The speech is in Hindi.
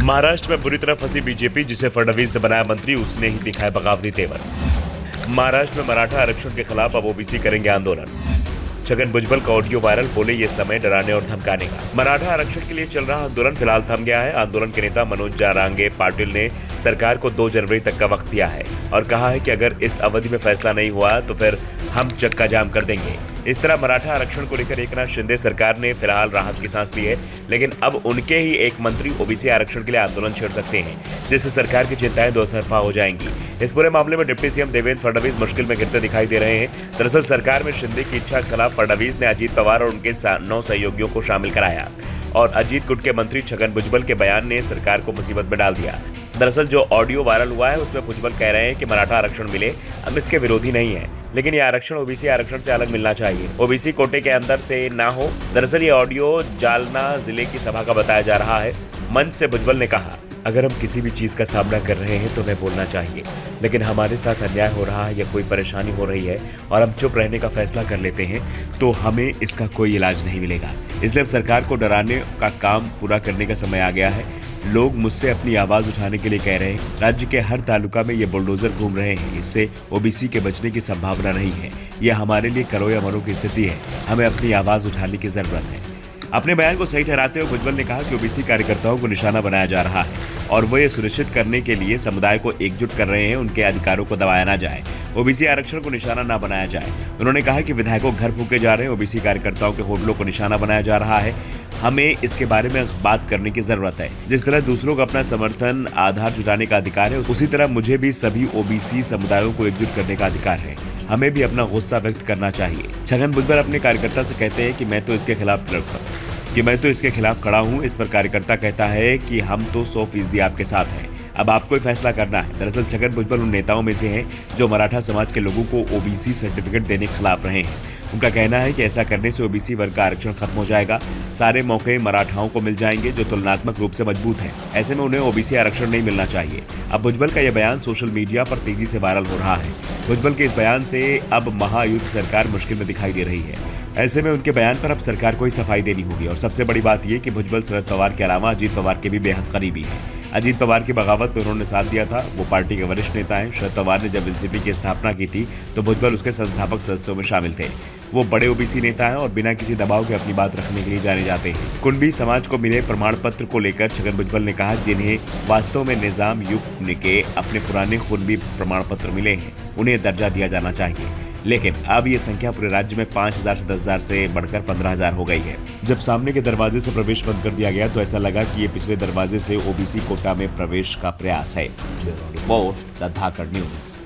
महाराष्ट्र में बुरी तरह फंसी बीजेपी, जिसे फडणवीस ने बनाया मंत्री, उसने ही दिखाया बगावती तेवर। महाराष्ट्र में मराठा आरक्षण के खिलाफ अब ओबीसी करेंगे आंदोलन। छगन भुजबल का ऑडियो वायरल, बोले ये समय डराने और धमकाने का। मराठा आरक्षण के लिए चल रहा आंदोलन फिलहाल थम गया है। आंदोलन के नेता मनोज जारांगे पाटिल ने सरकार को 2 जनवरी तक का वक्त दिया है और कहा है कि अगर इस अवधि में फैसला नहीं हुआ तो फिर हम चक्का जाम कर देंगे। इस तरह मराठा आरक्षण को लेकर एकनाथ शिंदे सरकार ने फिलहाल राहत की सांस ली है, लेकिन अब उनके ही एक मंत्री ओबीसी आरक्षण के लिए आंदोलन छेड़ सकते हैं, जिससे सरकार की चिंताएं दो तरफा हो जाएंगी। इस पूरे मामले में डिप्टी सीएम देवेंद्र फडणवीस मुश्किल में घिरते दिखाई दे रहे हैं। दरअसल सरकार में शिंदे की इच्छा के खिलाफ फडणवीस ने अजीत पवार और उनके 9 सहयोगियों को शामिल कराया और अजीत गुट के मंत्री छगन भुजबल के बयान ने सरकार को मुसीबत में डाल दिया। दरअसल जो ऑडियो वायरल हुआ है उसमें भुजबल कह रहे हैं कि मराठा आरक्षण मिले, हम इसके विरोधी नहीं है, लेकिन ये आरक्षण ओबीसी आरक्षण से अलग मिलना चाहिए, ओबीसी कोटे के अंदर से ना हो। दरअसल ये ऑडियो जालना जिले की सभा का बताया जा रहा है। मंच से भुजबल ने कहा, अगर हम किसी भी चीज का सामना कर रहे हैं तो हमें बोलना चाहिए, लेकिन हमारे साथ अन्याय हो रहा है या कोई परेशानी हो रही है और हम चुप रहने का फैसला कर लेते हैं तो हमें इसका कोई इलाज नहीं मिलेगा। इसलिए अब सरकार को डराने का काम पूरा करने का समय आ गया है। लोग मुझसे अपनी आवाज उठाने के लिए कह रहे हैं। राज्य के हर तालुका में ये बुलडोजर घूम रहे हैं, इससे ओबीसी के बचने की संभावना नहीं है। यह हमारे लिए करो या मरो की स्थिति है, हमें अपनी आवाज उठाने की जरूरत है। अपने बयान को सही ठहराते हुए भुजबल ने कहा कि ओबीसी कार्यकर्ताओं को निशाना बनाया जा रहा है और वो ये सुनिश्चित करने के लिए समुदाय को एकजुट कर रहे हैं उनके अधिकारों को दबाया ना जाए, ओबीसी आरक्षण को निशाना ना बनाया जाए। उन्होंने कहा कि विधायकों घर फूके जा रहे हैं, ओबीसी कार्यकर्ताओं के होटलों को निशाना बनाया जा रहा है, हमें इसके बारे में बात करने की जरूरत है। जिस तरह दूसरों को अपना समर्थन आधार जुटाने का अधिकार है, उसी तरह मुझे भी सभी ओबीसी समुदायों को एकजुट करने का अधिकार है, हमें भी अपना गुस्सा व्यक्त करना चाहिए। छगन भुजबल अपने कार्यकर्ता से कहते हैं कि मैं तो इसके खिलाफ खड़ा हूं। इस पर कार्यकर्ता कहता है कि हम तो 100% आपके साथ हैं, अब आपको ही फैसला करना है। दरअसल छगन भुजबल उन नेताओं में से हैं जो मराठा समाज के लोगों को ओबीसी सर्टिफिकेट देने के खिलाफ रहे हैं। उनका कहना है कि ऐसा करने से ओबीसी वर्ग का आरक्षण खत्म हो जाएगा, सारे मौके मराठाओं को मिल जाएंगे जो तुलनात्मक रूप से मजबूत हैं। ऐसे में उन्हें ओबीसी आरक्षण नहीं मिलना चाहिए। अब भुजबल का यह बयान सोशल मीडिया पर तेजी से वायरल हो रहा है। भुजबल के इस बयान से अब महायुद्ध सरकार मुश्किल में दिखाई दे रही है। ऐसे में उनके बयान पर अब सरकार को ही सफाई देनी होगी और सबसे बड़ी बात यह कि भुजबल शरद पवार के अलावा अजीत पवार के भी बेहद करीबी हैं। अजीत पवार की बगावत में उन्होंने साथ दिया था, वो पार्टी के वरिष्ठ नेता हैं। शरद पवार ने जब एनसीपी की स्थापना की थी तो भुजबल उसके संस्थापक सदस्यों में शामिल थे। वो बड़े ओबीसी नेता हैं और बिना किसी दबाव के अपनी बात रखने के लिए जाने जाते हैं। कुणबी समाज को मिले प्रमाण पत्र को लेकर छगन भुजबल ने कहा, जिन्हें वास्तव में निजाम युग के अपने पुराने कुणबी प्रमाण पत्र मिले हैं, उन्हें दर्जा दिया जाना चाहिए। लेकिन अब ये संख्या पूरे राज्य में 5000 से 10,000 से बढ़कर 15,000 हो गई है। जब सामने के दरवाजे से प्रवेश बंद कर दिया गया तो ऐसा लगा कि ये पिछले दरवाजे से ओबीसी कोटा में प्रवेश का प्रयास है। The Dhakad news.